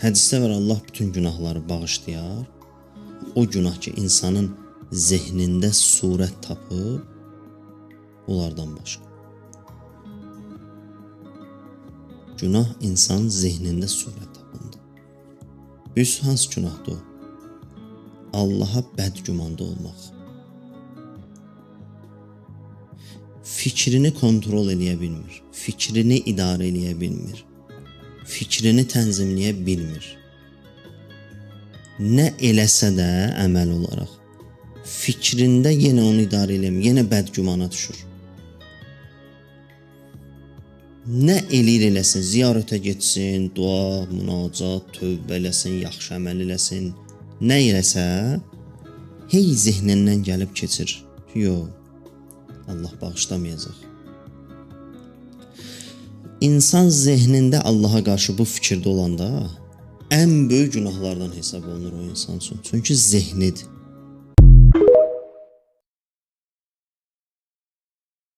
Hədisdə var, Allah bütün günahları bağışlayar. O günah ki, insanın zehnində surət tapıb, onlardan başqa. Günah insanın zehnində surət tapındı. Bilirsiniz, hansı günahdır o? Allaha bədgümanda olmaq. Fikrini kontrol edə bilmir. Fikrini idarə edə bilmir. Fikrini tənzimləyə bilmir. Nə eləsə də əməl olaraq fikrində yenə onu idarə eləmir, yenə bədgümana düşür. Nə eləyir eləsin, ziyarətə getsin, dua, münacat, tövbə eləsin, yaxşı əməl eləsin, nə eləsə, hey zehnindən gəlib keçir. Yox, Allah bağışlamayacaq. İnsan zehnində Allaha qarşı bu fikirdə olanda ən böyük günahlardan hesab olunur o insan üçün. Çünki zehnidir.